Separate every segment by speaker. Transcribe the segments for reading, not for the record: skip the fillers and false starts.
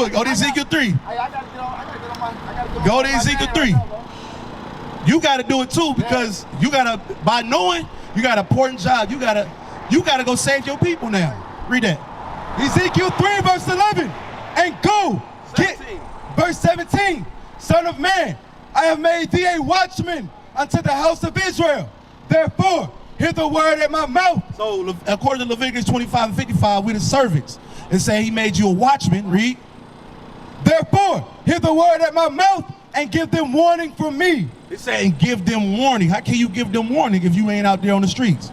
Speaker 1: it. Go to Ezekiel 3.
Speaker 2: I gotta get on.
Speaker 1: Go to Ezekiel 3. You got to do it too, because you got to, by knowing, you got an important job. You got to go save your people now. Read that.
Speaker 3: Ezekiel 3 verse 11. And go, get, verse 17. Son of man, I have made thee a watchman unto the house of Israel. Therefore, hear the word at my mouth.
Speaker 1: So, according to Leviticus 25 and 55, we the servants. It say he made you a watchman. Read.
Speaker 3: Therefore, hear the word at my mouth and give them warning from me.
Speaker 1: It say, and give them warning. How can you give them warning if you ain't out there on the streets?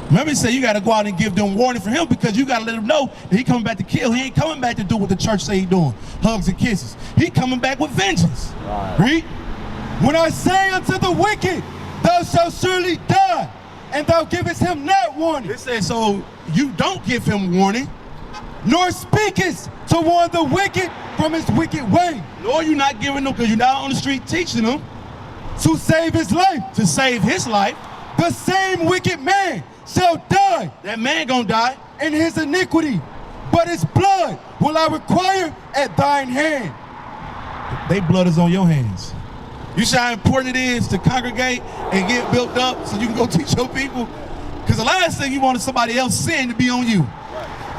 Speaker 1: Remember, he said you got to go out and give them warning for him, because you got to let them know that he coming back to kill. He ain't coming back to do what the church say he doing, hugs and kisses. He coming back with vengeance. Right. Read.
Speaker 3: When I say unto the wicked, thou shalt surely die, and thou givest him not warning.
Speaker 1: It says, so you don't give him warning,
Speaker 3: nor speakest to warn the wicked from his wicked way.
Speaker 1: Nor you not giving them, because you're not on the street teaching them
Speaker 3: to save his life.
Speaker 1: To save his life.
Speaker 3: The same wicked man shall die.
Speaker 1: That man gonna die
Speaker 3: in his iniquity, but his blood will I require at thine hand.
Speaker 1: They blood is on your hands. You see how important it is to congregate and get built up so you can go teach your people? Because the last thing you want is somebody else's sin to be on you.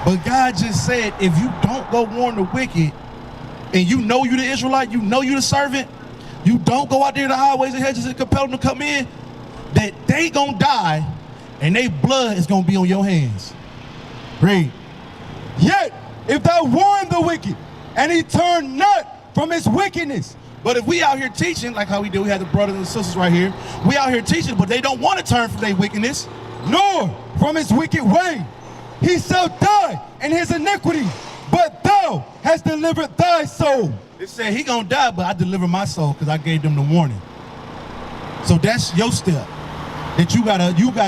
Speaker 1: But God just said, if you don't go warn the wicked, and you know you the Israelite, you know you the servant, you don't go out there to the highways and hedges and compel them to come in, that they gonna die and their blood is gonna be on your hands. Read.
Speaker 3: Yet, if thou warn the wicked, and he turn not from his wickedness.
Speaker 1: But if we out here teaching, like how we do, we have the brothers and sisters right here, we out here teaching, but they don't want to turn from their wickedness,
Speaker 3: nor from his wicked way, he shall die in his iniquity, but thou hast delivered thy soul.
Speaker 1: It said he gonna die, but I deliver my soul because I gave them the warning. So that's your step, that you got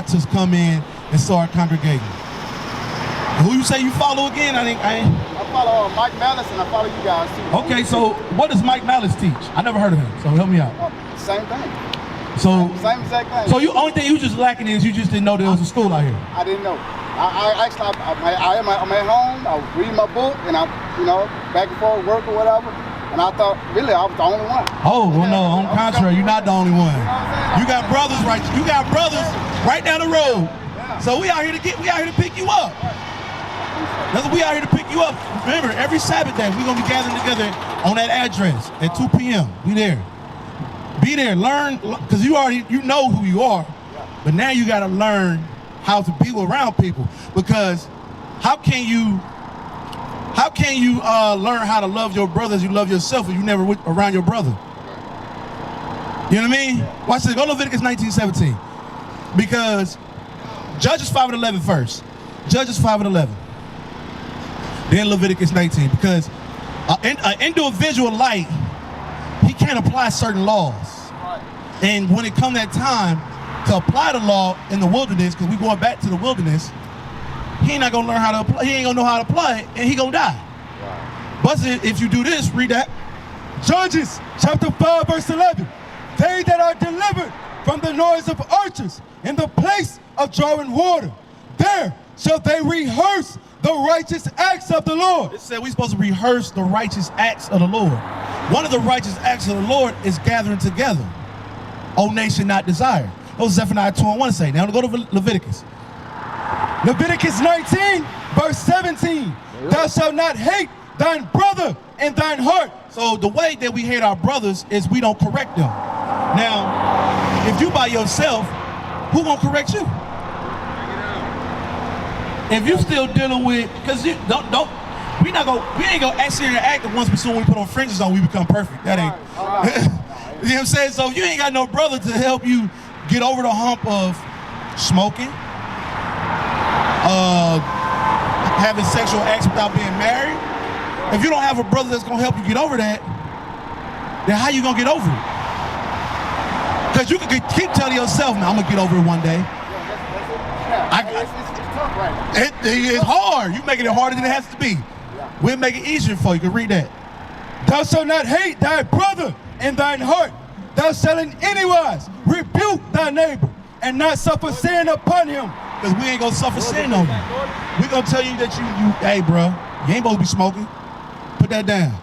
Speaker 1: to come in and start congregating. And who you say you follow again?
Speaker 2: I follow Mike Malice, and I follow you guys too.
Speaker 1: Okay, so what does Mike Malice teach? I never heard of him, so help me out.
Speaker 2: Same thing.
Speaker 1: So
Speaker 2: same exact thing.
Speaker 1: So only thing you just lacking is you just didn't know there was a school out here.
Speaker 2: I didn't know. I'm at home. I read my book, and I'm back and forth work or whatever. And I thought really I was the only one.
Speaker 1: Oh well, no. On the contrary, you're not the only one. You got brothers right. You got brothers right down the road. Yeah. So we out here to pick you up. That's what we out here to pick you up. Remember, every Sabbath day we're gonna be gathering together on that address at 2 p.m. We there. Be there. Learn, because you know who you are. But now you got to learn how to be around people, because how can you learn how to love your brother as you love yourself if you never around your brother? You know what I mean? Watch this. Go to Leviticus 19:17, because Judges 5:11 first. Judges 5:11. Then Leviticus 19, because an individual light, he can't apply certain laws. And when it comes that time to apply the law in the wilderness, because we're going back to the wilderness, he ain't not gonna learn how to apply. He ain't gonna know how to apply it, and he gonna die. Right. But if you do this, read that.
Speaker 3: Judges chapter 5 verse 11. They that are delivered from the noise of archers in the place of drawing water, there shall they rehearse the righteous acts of the Lord.
Speaker 1: It said we're supposed to rehearse the righteous acts of the Lord. One of the righteous acts of the Lord is gathering together. O nation not desired. That was Zephaniah 2:1 say. Now go to Leviticus.
Speaker 3: Leviticus 19 verse 17. Thou shalt not hate thine brother in thine heart.
Speaker 1: So the way that we hate our brothers is we don't correct them. Now, if you by yourself, who gonna correct you? If you still dealing with, because you we ain't gonna act here and act that once we put on fringes on, we become perfect. That ain't. You know what I'm saying? So if you ain't got no brother to help you get over the hump of smoking, having sexual acts without being married, if you don't have a brother that's gonna help you get over that, then how you gonna get over it? Because you can keep telling yourself, "Man, I'm gonna get over it one day." It's hard. You're making it harder than it has to be. We'll make it easier for you. You can read that.
Speaker 3: Thou shalt not hate thy brother in thine heart. Thou shalt in any wise rebuke thy neighbor, and not suffer sin upon him.
Speaker 1: Because we ain't gonna suffer sin on you. We're gonna tell you that hey bro, you ain't supposed to be smoking. Put that down.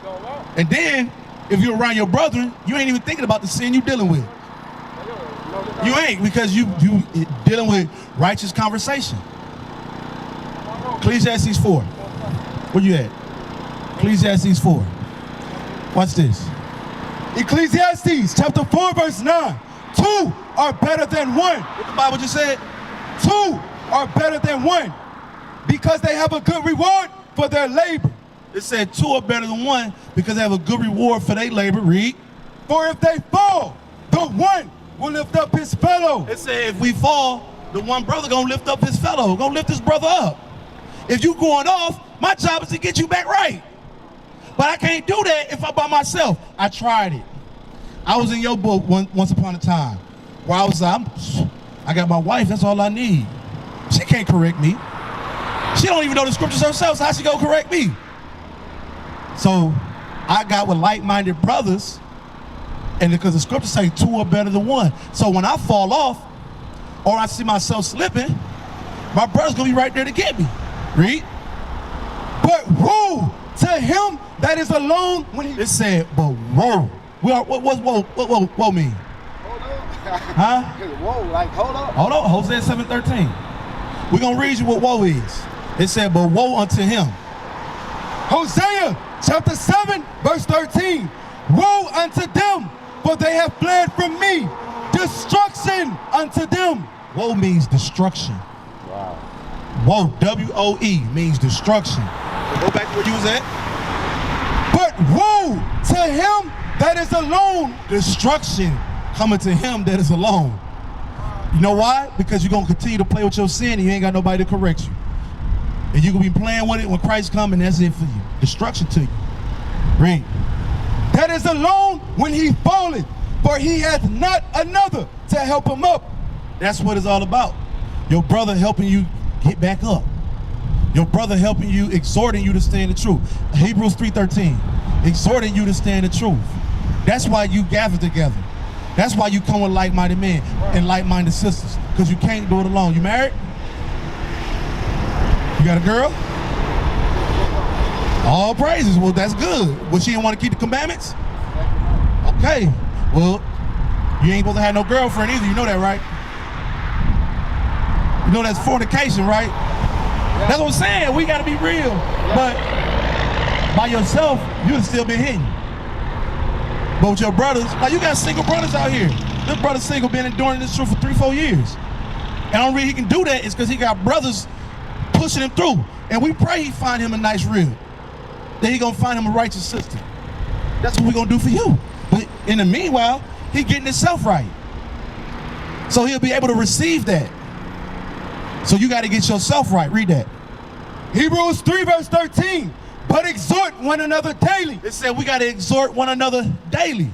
Speaker 1: And then, if you're around your brethren, you ain't even thinking about the sin you're dealing with. You ain't, because you dealing with righteous conversation. Ecclesiastes 4. Where you at? Ecclesiastes 4. Watch this.
Speaker 3: Ecclesiastes chapter 4 verse 9. 2 are better than 1.
Speaker 1: What the Bible just said?
Speaker 3: 2 are better than 1 because they have a good reward for their labor.
Speaker 1: It said 2 are better than 1 because they have a good reward for their labor. Read.
Speaker 3: For if they fall, the one will lift up his fellow.
Speaker 1: It said if we fall, the one brother gonna lift up his fellow, gonna lift his brother up. If you going off, my job is to get you back right. But I can't do that if I'm by myself. I tried it. I was in your book once upon a time where I was like, I got my wife, that's all I need. She can't correct me. She don't even know the scriptures herself, so how she gonna correct me? So I got with like-minded brothers, and because the scriptures say 2 are better than 1. So when I fall off, or I see myself slipping, my brother's gonna be right there to get me. Read.
Speaker 3: But woe to him that is alone when he...
Speaker 1: It said, but woe. What woe mean?
Speaker 2: Hold on.
Speaker 1: Huh?
Speaker 2: Whoa, like, hold up.
Speaker 1: Hold on, Hosea 7:13. We're gonna read you what woe is. It said, but woe unto him.
Speaker 3: Hosea chapter 7 verse 13. Woe unto them, for they have fled from me. Destruction unto them.
Speaker 1: Woe means destruction.
Speaker 2: Wow.
Speaker 1: Woe, W-O-E, means destruction. So go back to where you was at.
Speaker 3: But woe to him that is alone.
Speaker 1: Destruction coming to him that is alone. You know why? Because you're going to continue to play with your sin and you ain't got nobody to correct you. And you're going to be playing with it when Christ comes, and that's it for you. Destruction to you. Read.
Speaker 3: That is alone when he falleth, for he hath not another to help him up.
Speaker 1: That's what it's all about. Your brother helping you get back up. Your brother helping you, exhorting you to stay in the truth. Hebrews 3:13, exhorting you to stay in the truth. That's why you gather together. That's why you come with like-minded men and like-minded sisters, because you can't do it alone. You married? You got a girl? All praises. Well, that's good. Well, she didn't want to keep the commandments? Okay. Well, you ain't supposed to have no girlfriend either. You know that, right? You know that's fornication, right? That's what I'm saying. We got to be real. But by yourself, you'd have still been hitting. But with your brothers, like you got single brothers out here. This brother's single, been enduring this truth for 3-4 years. And the only reason he can do that is because he got brothers pushing him through. And we pray he find him a nice rib. Then he gonna find him a righteous sister. That's what we gonna do for you. But in the meanwhile, he getting himself right. So he'll be able to receive that. So you gotta get yourself right. Read that.
Speaker 3: Hebrews 3 verse 13. But exhort one another daily.
Speaker 1: It said we gotta exhort one another daily.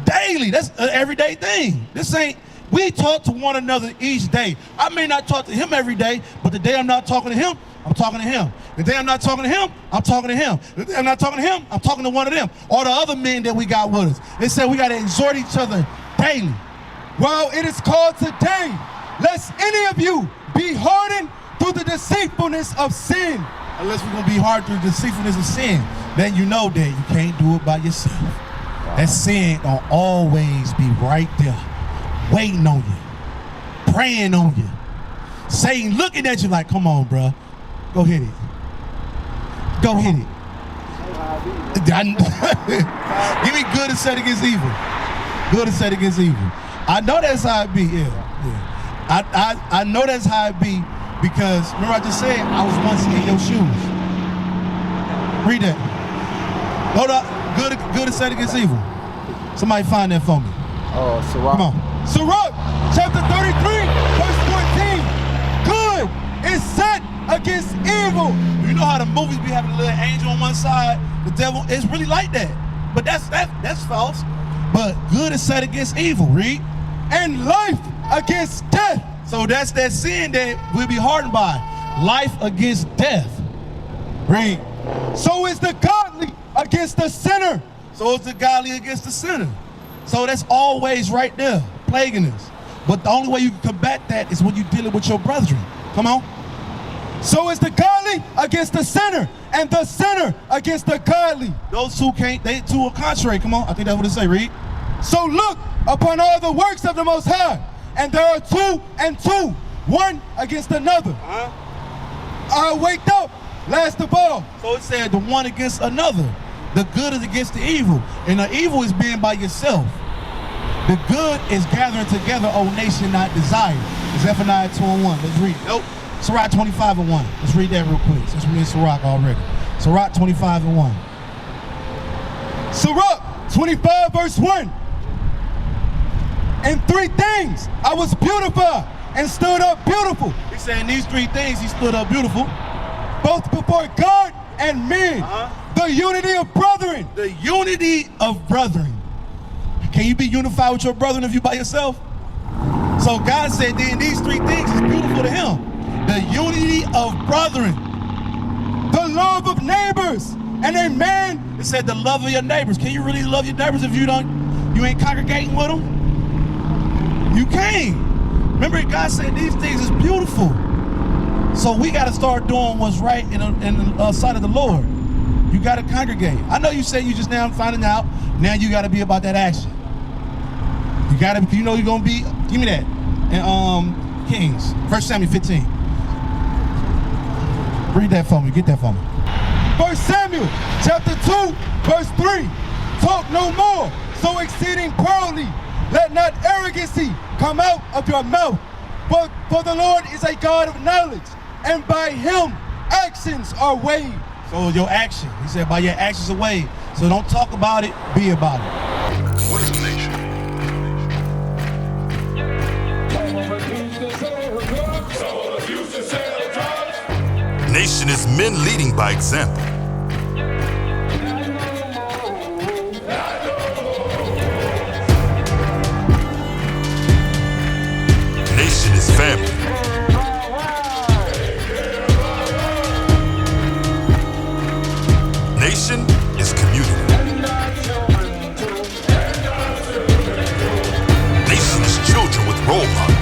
Speaker 1: Daily, that's an everyday thing. This ain't, we talk to one another each day. I may not talk to him every day, but the day I'm not talking to him, I'm talking to him. The day I'm not talking to him, I'm talking to him. The day I'm not talking to him, I'm talking to one of them. Or the other men that we got with us. It said we gotta exhort each other daily.
Speaker 3: While it is called today, lest any of you be hardened through the deceitfulness of sin.
Speaker 1: Unless we're gonna be hard through the deceitfulness of sin, then you know that you can't do it by yourself. That sin gonna always be right there, waiting on you, praying on you. Satan looking at you like, come on, bro, go hit it. Go hit it. Give me good and set against evil. Good and set against evil. I know that's how it be, yeah. I know that's how it be. Because, remember I just said, I was once in your shoes. Read that. Hold up. Good is said against evil. Somebody find that for me.
Speaker 2: Oh, Sirach.
Speaker 1: Come on.
Speaker 3: Sirach, chapter 33, verse 14. Good is set against evil.
Speaker 1: You know how the movies be having a little angel on one side? The devil, it's really like that. But that's false. But good is set against evil. Read.
Speaker 3: And life against death.
Speaker 1: So that's that sin that we'll be hardened by. Life against death. Read.
Speaker 3: So is the godly against the sinner.
Speaker 1: So is the godly against the sinner. So that's always right there, plaguing us. But the only way you can combat that is when you're dealing with your brethren. Come on.
Speaker 3: So is the godly against the sinner, and the sinner against the godly.
Speaker 1: Those two can't, they two are contrary. Come on, I think that's what it say, read.
Speaker 3: So look upon all the works of the Most High, and there are two and two, one against another. I waked up last of all.
Speaker 1: So it said the one against another. The good is against the evil, and the evil is being by yourself. The good is gathering together, O nation not desired. Zephaniah 2:1. Let's read. Nope. Sirach 25:1. Let's read that real quick, since we're in Sirach already. Sirach 25:1.
Speaker 3: Sirach 25 verse 1. In three things I was beautified and stood up beautiful,
Speaker 1: He's saying these three things, he stood up beautiful.
Speaker 3: both before God and men. The unity of brethren.
Speaker 1: The unity of brethren. Can you be unified with your brethren if you by yourself? So God said then these three things is beautiful to him. The unity of brethren.
Speaker 3: The love of neighbors. And a man.
Speaker 1: It said the love of your neighbors. Can you really love your neighbors if you ain't congregating with them? You can't. Remember, God said these things is beautiful. So we got to start doing what's right in the sight of the Lord. You got to congregate. I know you say you just now finding out. Now you got to be about that action. You got to, you know you're going to be, give me that. And Kings, 1 Samuel 15. Read that for me, get that for me.
Speaker 3: 1 Samuel chapter 2 verse 3. Talk no more so exceeding proudly. Let not arrogancy come out of your mouth. But for the Lord is a God of knowledge, and by him actions are weighed.
Speaker 1: So your action, he said by your actions are weighed. So don't talk about it, be about it.
Speaker 4: What is a nation?
Speaker 5: Nation is men leading by example. Nation is family. Nation is community. Nation is children with role models.